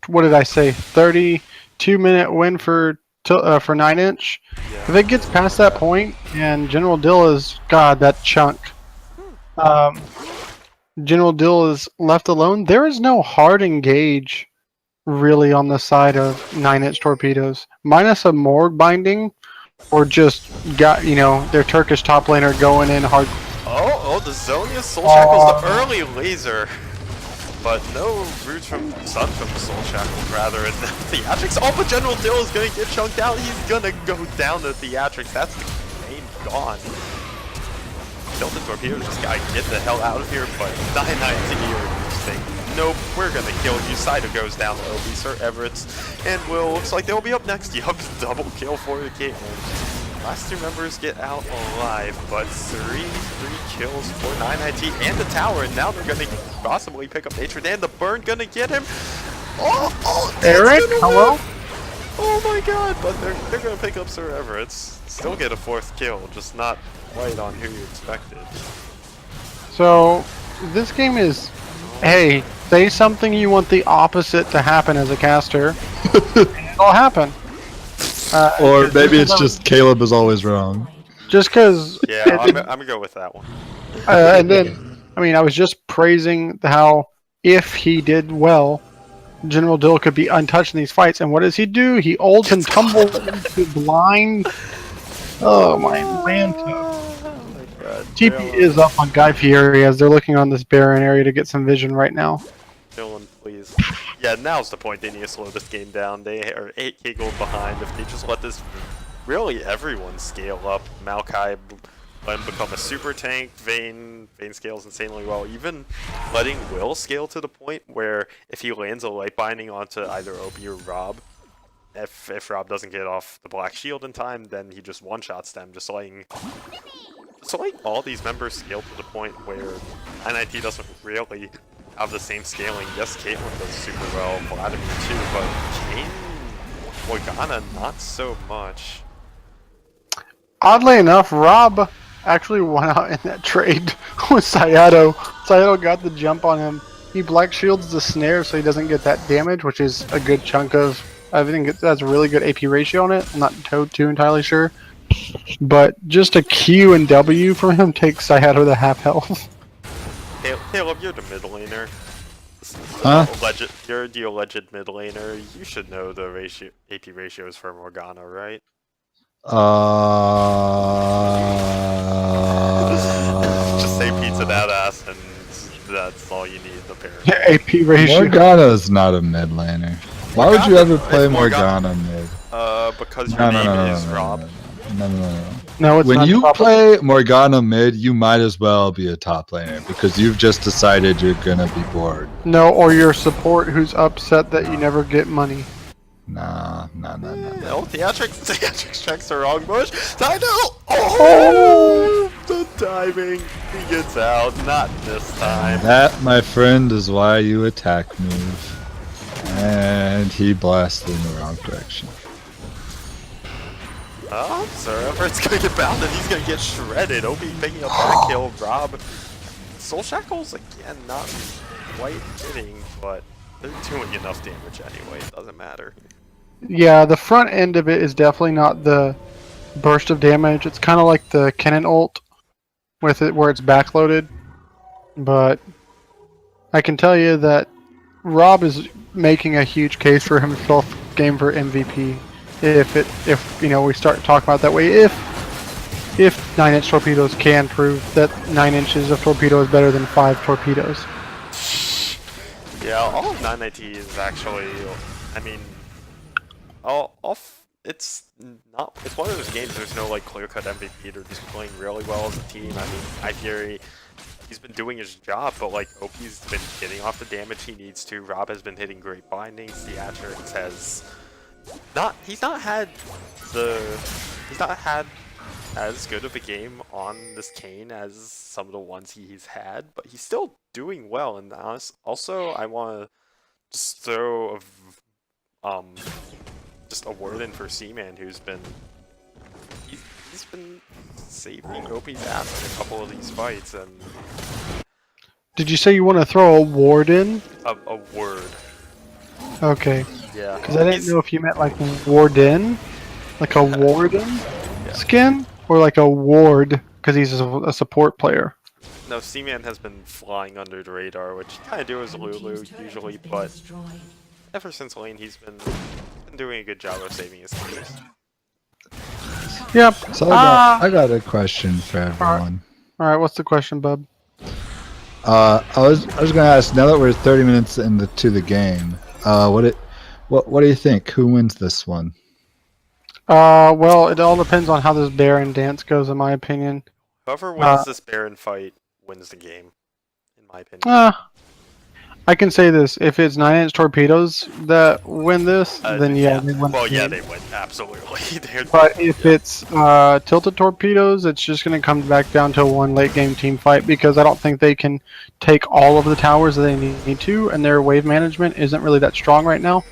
what did I say, 32-minute win for 9-inch. If it gets past that point, and General Dill is, God, that chunk. General Dill is left alone. There is no hard engage really on the side of 9-inch torpedoes, minus a morgue binding, or just got their Turkish top laner going in hard. Oh, the Zonia Soul Shackles, the early laser. But no roots from Sun from the Soul Shackles, rather. And Theatrics, oh, but General Dill is going to get chunked out. He's going to go down to Theatrics. That's main gone. Delta Torpedo just got to get the hell out of here, but 9-9 here saying, nope, we're going to kill you. Saito goes down to OB, Sir Everett's, and Will looks like they'll be up next. Yup, double kill for the Caitlyn. Last 2 members get out alive, but 3 kills for 9IT and the tower, and now they're going to possibly pick up Nature, and the burn going to get him. Oh, Eric, hello? Oh my god, but they're going to pick up Sir Everett's. Still get a 4th kill, just not quite on who you expected. So, this game is, hey, say something you want the opposite to happen as a caster, and it'll happen. or maybe it's just Caleb is always wrong. Just because. Yeah, I'm going to go with that one. And then, I was just praising how if he did well, General Dill could be untouched in these fights. And what does he do? He ults and tumbles into blind. Oh my Lanta. TP is up on Guy Fieri as they're looking on this barren area to get some vision right now. Dylan, please. Yeah, now's the point. They need to slow this game down. They are 8k gold behind. If they just let this, really everyone scale up. Maokai let him become a super tank. Vayne scales insanely well. Even letting Will scale to the point where if he lands a light binding onto either Opie or Rob, if Rob doesn't get off the black shield in time, then he just one-shots them, just letting all these members scale to the point where NIT doesn't really have the same scaling. Yes, Caitlyn does super well, Vladimir too, but Kane, Morgana, not so much. Oddly enough, Rob actually won out in that trade with Sayato. Sayato got the jump on him. He black shields the snare so he doesn't get that damage, which is a good chunk of. I think it has a really good AP ratio on it. I'm not too entirely sure. But just a Q and W from him takes Sayato to half health. Caleb, you're the mid laner. Huh? You're the alleged mid laner. You should know the AP ratios for Morgana, right? Just say pizza that ass and That's all you need in the pair. AP ratio. Morgana's not a mid laner. Why would you Morgana- ever play it's Morgana. Morgana mid? Because your No, name no, no, no, is no, Rob. no. No, it's When not you top. play Morgana mid, you might as well be a top laner because you've just decided you're gonna be bored. No, or your support who's upset that you never get money. Nah. No, theatrics checks the wrong bush. Tidal! Oh! The timing. He gets out. Not this time. That, my friend, is why you attack move. And he blasted in the wrong direction. Oh, Sir Everett's gonna get bounded. He's gonna get shredded. OP picking up that kill. Rob. Soul Shackles, again, not quite hitting, but they're doing enough damage anyway. It doesn't matter. Yeah, the front end of it is definitely not the burst of damage. It's kind of like the Kennen ult with it where it's backloaded. But I can tell you that Rob is making a huge case for himself game for MVP. If you know we start talking about it that way, if 9-inch torpedoes can prove that 9 inches of torpedo is better than 5 torpedoes. Yeah, all of 990 is actually, I mean, it's one of those games. There's no like clear-cut MVP. They're just playing really well as a team. I mean, Fury, he's been doing his job, but like OP's been getting off the damage he needs to. Rob has been hitting great bindings. Theatrics has he's not had as good of a game on this Kane as some of the ones he's had, but he's still doing well. And also, I want to just throw just a word in for Seaman, who's been he's been saving OP's ass in a couple of these fights, and Did you say you want to throw a ward in? a word. Okay. Yeah. Because I didn't know if you meant like warden, like a warden skin, or like a ward because he's a support player. No, Seaman has been flying under the radar, which he kind of do as Lulu usually, but ever since lane he's been doing a good job of saving his teams. Yep. So I got a question for everyone. All right. What's the question, bub? I was gonna ask, now that we're 30 minutes into the game, what do you think? Who wins this one? Well, it all depends on how this Baron dance goes, in my opinion. Whoever wins this Baron fight wins the game, in my opinion. I can say this: if it's 9-inch torpedoes that win this, then yeah, they win. Well, the yeah, game. they win absolutely. But if it's tilted torpedoes, it's just going to come back down to one late game team fight because I don't think they can take all of the towers that they need to, and their wave management isn't really that strong right now.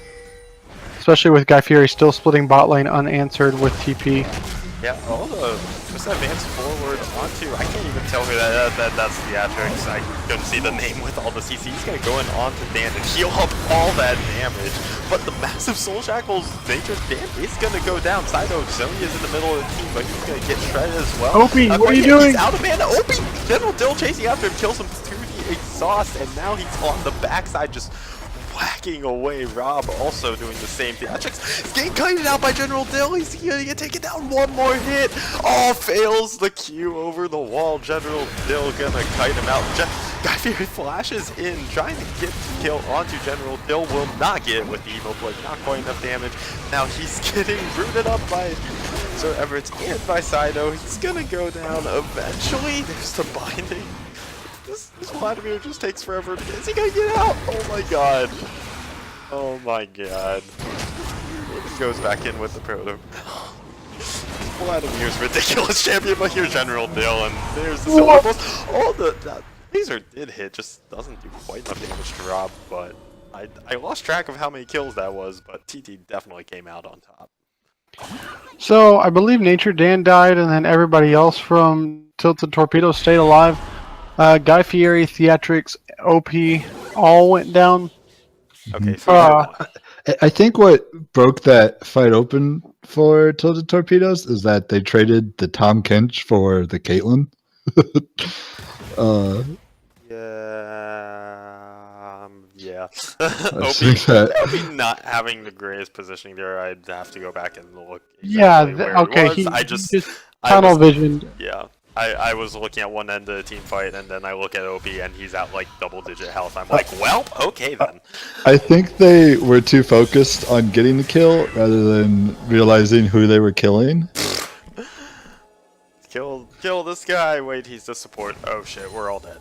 Especially with Guy Fury still splitting bot lane unanswered with TP. Yeah, just advance forward onto. I can't even tell who that's Theatrics. I couldn't see the name with all the CC. He's gonna go in onto Dan and heal up all that damage. But the massive Soul Shackles nature Dan is gonna go down. Sido Zoni is in the middle of the team, but he's gonna get shredded as well. Opie, what are you doing? He's out of mana. Opie, General Dill chasing after him, kills him to the exhaust, and now he's on the backside just whacking away. Rob also doing the same. Theatrics is getting kited out by General Dill. He's gonna get taken down. One more hit. Oh, fails the Q over the wall. General Dill gonna kite him out. Guy Fury flashes in, trying to get the kill onto General Dill. Will not get with the Emo Blood. Not quite enough damage. Now he's getting rooted up by Sir Everett and by Sido. He's gonna go down eventually. There's the binding. This Vladimir just takes forever. Is he gonna get out? Oh my god. Oh my god. He goes back in with the proto. Vladimir's ridiculous champion, but here's General Dill, and there's the silver pulse. Oh, that laser did hit, just doesn't do quite enough damage to Rob, but I lost track of how many kills that was, but TT definitely came out on top. So I believe Nature Dan died, and then everybody else from Tilted Torpedo stayed alive. Guy Fieri, Theatrics, OP all went down. Okay, so I think what broke that fight open for Tilted Torpedoes is that they traded the Tom Kench for the Caitlyn. Yeah. That. Not having the greatest positioning there, I'd have to go back and look. Yeah, exactly where okay. it was. He I just tunnel visioned. Yeah. I was looking at one end of the team fight, and then I look at OP, and he's at like double-digit health. I'm like, well, okay then. I think they were too focused on getting the kill rather than realizing who they were killing. Kill this guy. Wait, he's the support. Oh shit, we're all dead.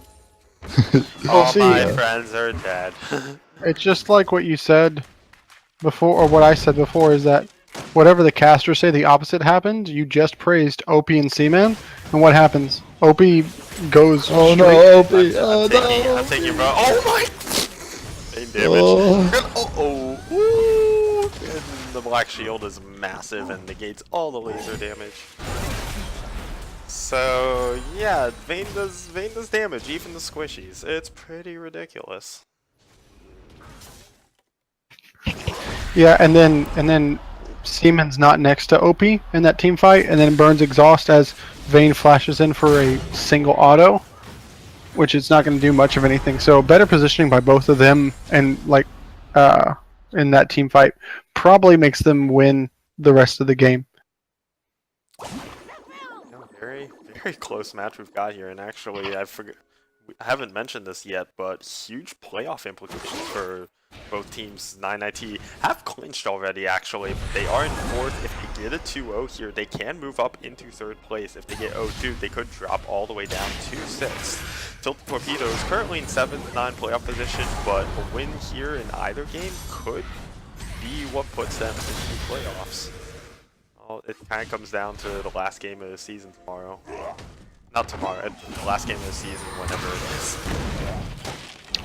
Well, All see, my friends are dead. it's just like what you said before, or what I said before, is that whatever the casters say, the opposite happens. You just praised OP and C-Man, and what happens? OP goes Oh straight. no, OP! Oh I'm taking, bro. Oh my! Main damage. Oh. Woo! And the black shield is massive and negates all the laser damage. So yeah, Vayne does damage, even the squishies. It's pretty ridiculous. Yeah, and then Seaman's not next to OP in that team fight, and then burns exhaust as Vayne flashes in for a single auto, which is not going to do much of anything. So better positioning by both of them, and like in that team fight, probably makes them win the rest of the game. Very close match we've got here, and actually I haven't mentioned this yet, but huge playoff implications for both teams. 9IT have clinched already, actually, but they are in 4th. If they get a 2-0 here, they can move up into 3rd place. If they get 0-2, they could drop all the way down to 6th. Tilted Torpedo is currently in 7th, 9 playoff position, but a win here in either game could be what puts them into the playoffs. Well, it kind of comes down to the last game of the season tomorrow. Not tomorrow, the last game of the season, whenever it is.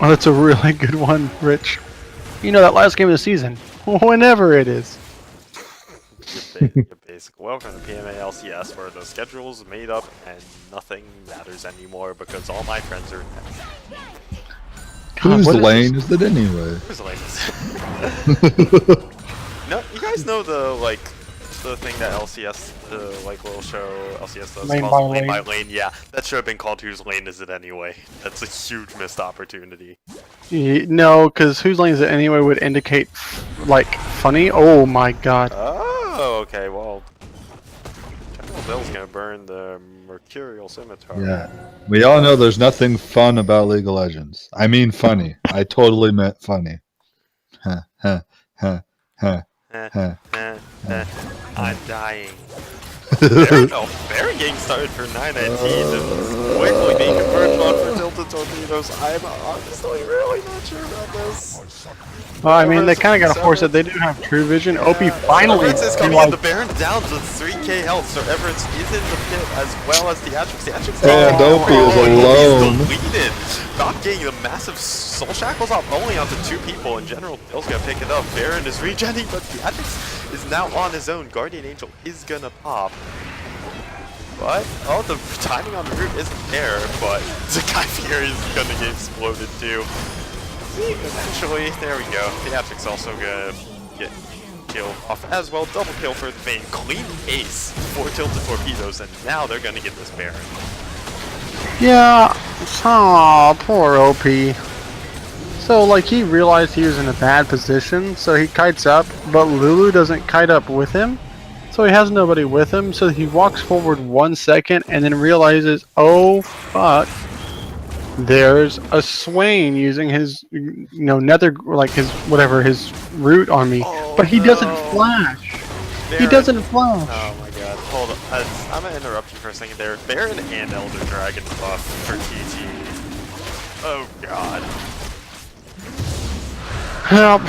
Oh, that's a really good one, Rich. You know that last game of the season, whenever it is. Good basic. Welcome to PMA LCS, where the schedule's made up and nothing matters anymore because all my friends are dead. Whose what is lane is it anyway? Whose lane is it? No, you guys know the thing that LCS, the little show LCS does, Lane called by Lane by Lane. Lane. Yeah, that should have been called Whose Lane Is It Anyway? That's a huge missed opportunity. No, because whose lane is it anyway would indicate like funny. Oh my god. Oh, okay. Well, General Bill's gonna burn the Mercurial Scimitar. Yeah. We all know there's nothing fun about League of Legends. I mean funny. I totally meant funny. Huh, huh, huh, huh. I'm dying. Baron getting started for 919 and quickly being converted on for Tilted Torpedoes. I'm honestly really not sure about this. Well, I mean, they kind of got to force it. They do have True Vision. OP finally. Everett's is coming in. The Baron down to 3k health, so Everett's is in the pit as well as Theatrics. Theatrics And OP is alone. He's deleted. Not getting the massive soul shackles off only onto 2 people. In general, Bill's gonna pick it up. Baron is regenning, but Theatrics is now on his own. Guardian Angel is gonna pop. But, oh, the timing on the root isn't there, but Zakai Fury is gonna get exploded too. Eventually, there we go. Theatrics also gonna get kill off as well. Double kill for the Vayne. Clean ace for Tilted Torpedoes, and now they're gonna get this Baron. Yeah. Aw, poor OP. So, like, he realized he was in a bad position, so he kites up, but Lulu doesn't kite up with him. So he has nobody with him, so he walks forward 1 second and then realizes, oh fuck, there's a Swain using his, nether, like his, whatever, his root on me. Oh, but he no. doesn't flash. Baron. He doesn't flash. Oh my god. Hold on. I'm gonna interrupt you for a second there. Baron and Elder Dragon buff for TT. Oh god. Help.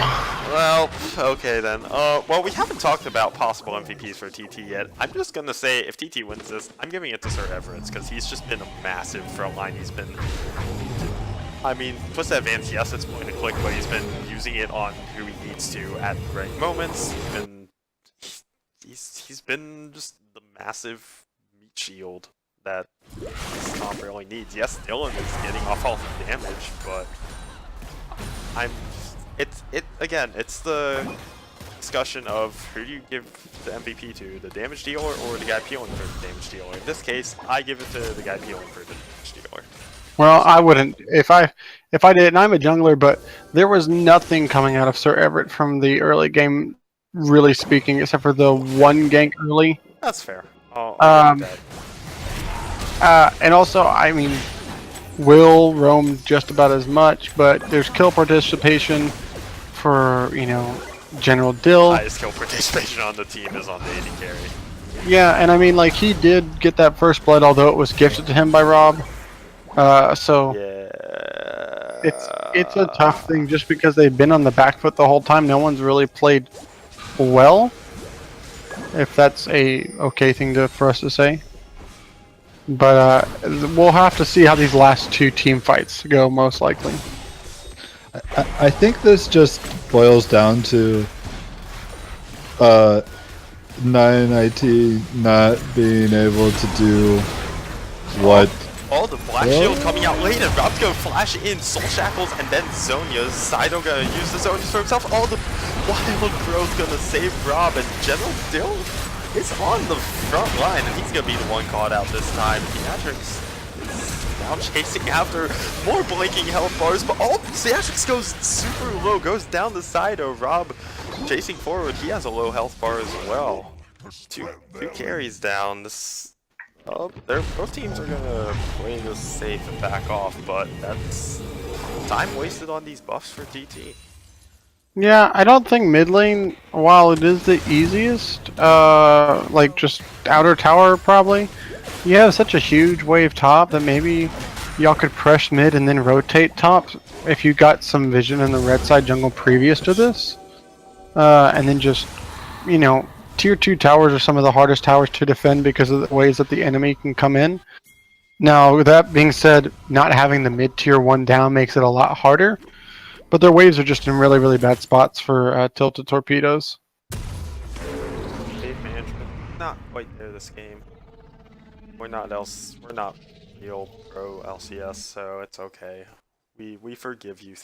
Well, okay then. Well, we haven't talked about possible MVPs for TT yet. I'm just gonna say, if TT wins this, I'm giving it to Sir Everett's, because he's just been a massive frontline. He's been... I mean, plus that advanced, yes, it's point and click, but he's been using it on who he needs to at the right moments. He's been just the massive meat shield that this comp really needs. Yes, Dylan is getting off all the damage, but... Again, it's the discussion of who do you give the MVP to, the damage dealer or the guy peeling for the damage dealer. In this case, I give it to the guy peeling for the damage dealer. Well, I wouldn't. If I did, and I'm a jungler, but there was nothing coming out of Sir Everett from the early game, really speaking, except for the one gank early. That's fair. I'll give you that. And also, I mean, Will roam just about as much, but there's kill participation for, General Dill. Highest kill participation on the team is on the AD carry. Yeah, and I mean, like, he did get that first blood, although it was gifted to him by Rob. So Yeah. it's a tough thing just because they've been on the back foot the whole time. No one's really played well, if that's a okay thing for us to say. But we'll have to see how these last two team fights go, most likely. I think this just boils down to 9IT not being able to do what. Oh, the Black Shield coming out late, and Rob's gonna flash in Soul Shackles, and then Zonia's. Sido gonna use the Zonias for himself. Oh, the Wild Grow's gonna save Rob, and General Dill is on the front line, and he's gonna be the one caught out this time. Theatrics is now chasing after more blinking health bars, but Theatrics goes super low, goes down the side of Rob chasing forward. He has a low health bar as well. Two carries down. Both teams are gonna play this safe and back off, but that's time wasted on these buffs for GT. Yeah, I don't think mid lane, while it is the easiest, like just outer tower probably, you have such a huge wave top that maybe y'all could press mid and then rotate top if you got some vision in the red side jungle previous to this. And then just, tier 2 towers are some of the hardest towers to defend because of the ways that the enemy can come in. Now, with that being said, not having the mid tier 1 down makes it a lot harder. But their waves are just in really, really bad spots for tilted torpedoes. Wave management, not quite there this game. We're not real pro LCS, so it's okay. We forgive you.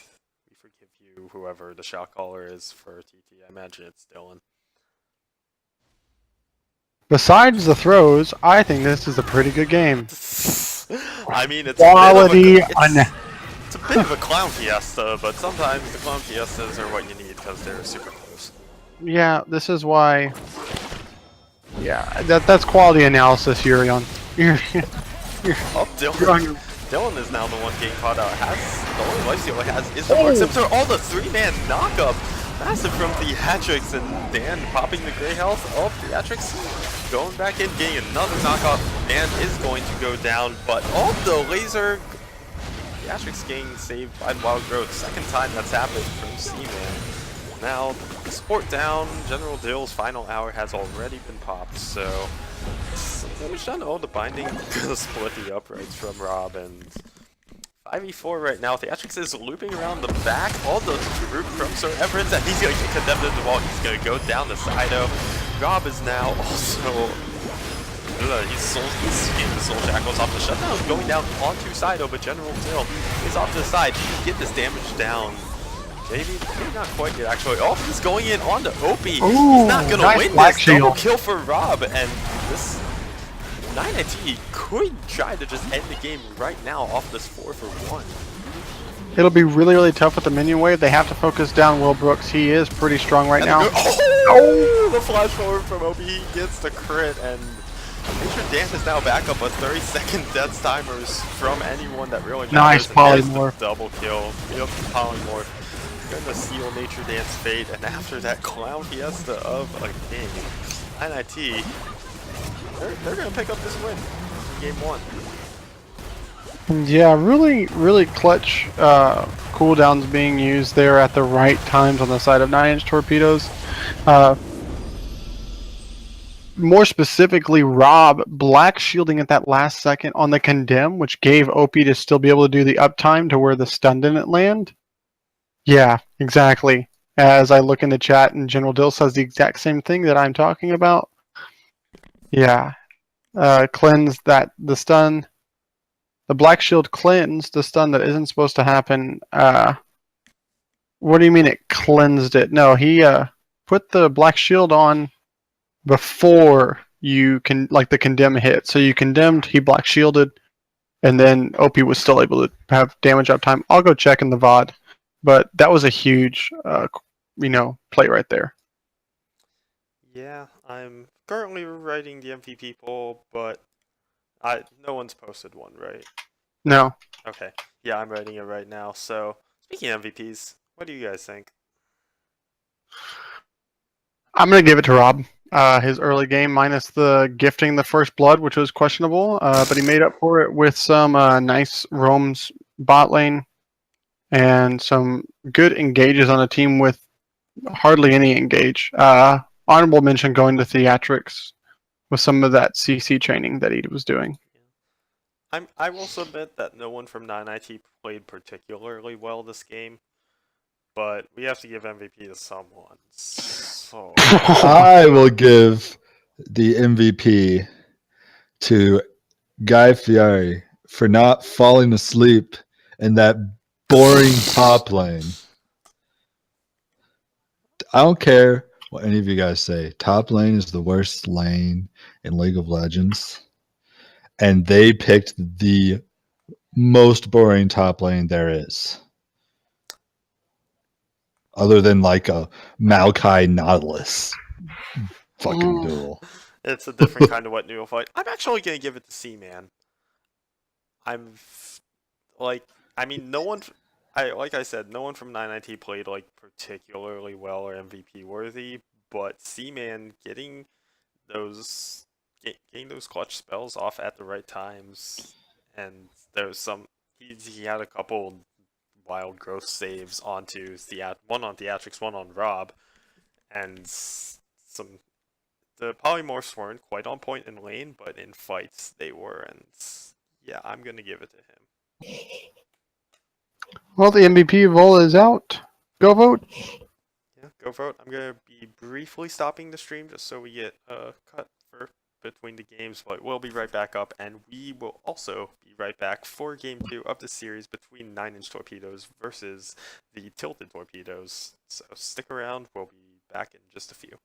We forgive you, whoever the shot caller is for TT. I imagine it's Dylan. Besides the throws, I think this is a pretty good game. I mean, it's quality. It's a bit of a clown fiesta, but sometimes the clown fiestas are what you need because they're super close. Yeah, this is why. Yeah, that's quality analysis, Yurion. Dylan is now the one getting caught out. The only lifesteal he has is the Mark Scepter. All the 3-man knockup. Massive from Theatrics, and Dan popping the gray health. Oh, Theatrics going back in, getting another knockoff. Dan is going to go down, but the laser. Theatrics getting saved by Wild Growth. Second time that's happened from C-Man. Now, the support down. General Dill's final hour has already been popped, so damage done. Oh, the binding gonna split the uprights from Rob, and 5v4 right now. Theatrics is looping around the back. All the root from Sir Everett, and he's gonna get condemned into the wall. He's gonna go down to Sido. Rob is now also. He's getting the Soul Shackles off the shutdown, going down onto Sido, but General Dill is off to the side. He can get this damage down. Maybe not quite yet, actually. Oh, he's going in onto Opie. He's not gonna win this. Double kill for Rob, and this 9IT could try to just end the game right now off this 4-for-1. It'll be really, really tough with the minion wave. They have to focus down Will Brooks. He is pretty strong right now. The flash forward from Opie. He gets the crit, and Nature Dan is now back up with 30-second death timers from anyone that really matters. Nice polymorph. Double kill. Yep, polymorph. Gonna seal Nature Dan's fate, and after that clown fiesta of a game, NIT, they're gonna pick up this win in game 1. Yeah, really, really clutch cooldowns being used there at the right times on the side of 9-inch torpedoes. More specifically, Rob black shielding at that last second on the condemn, which gave OP to still be able to do the uptime to where the stun didn't land. Yeah, exactly. As I look in the chat, and General Dill says the exact same thing that I'm talking about. Yeah. Cleanse the stun. The black shield cleansed the stun that isn't supposed to happen. What do you mean it cleansed it? No, he put the black shield on before you can, like, the condemn hit. So you condemned, he black shielded, and then OP was still able to have damage uptime. I'll go check in the VOD, but that was a huge, play right there. Yeah, I'm currently writing the MVP poll, but No one's posted one, right? No. Okay. Yeah, I'm writing it right now. So, speaking of MVPs, what do you guys think? I'm going to give it to Rob. His early game, minus the gifting the first blood, which was questionable, but he made up for it with some nice roams bot lane and some good engages on a team with hardly any engage. Honorable mention going to theatrics with some of that CC training that he was doing. I will submit that no one from 9IT played particularly well this game, but we have to give MVP to someone. So I will give the MVP to Guy Fieri for not falling asleep in that boring top lane. I don't care what any of you guys say. Top lane is the worst lane in League of Legends. And they picked the most boring top lane there is. Other than like a Maokai Nautilus fucking duel. it's a different kind of wet noodle fight. I'm actually gonna give it to C-Man. I'm like, I mean, no one. Like I said, no one from 9IT played like particularly well or MVP worthy, but C-Man getting those clutch spells off at the right times, and there's he had a couple wild growth saves onto one on Theatrics, one on Rob, and some the polymorphs weren't quite on point in lane, but in fights they were, and yeah, I'm gonna give it to him. Well, the MVP of all is out. Go vote. Yeah, go vote. I'm gonna be briefly stopping the stream just so we get a cut for between the games, but we'll be right back up, and we will also be right back for Game 2 of the series between 9-inch torpedoes versus the tilted torpedoes. So stick around. We'll be back in just a few.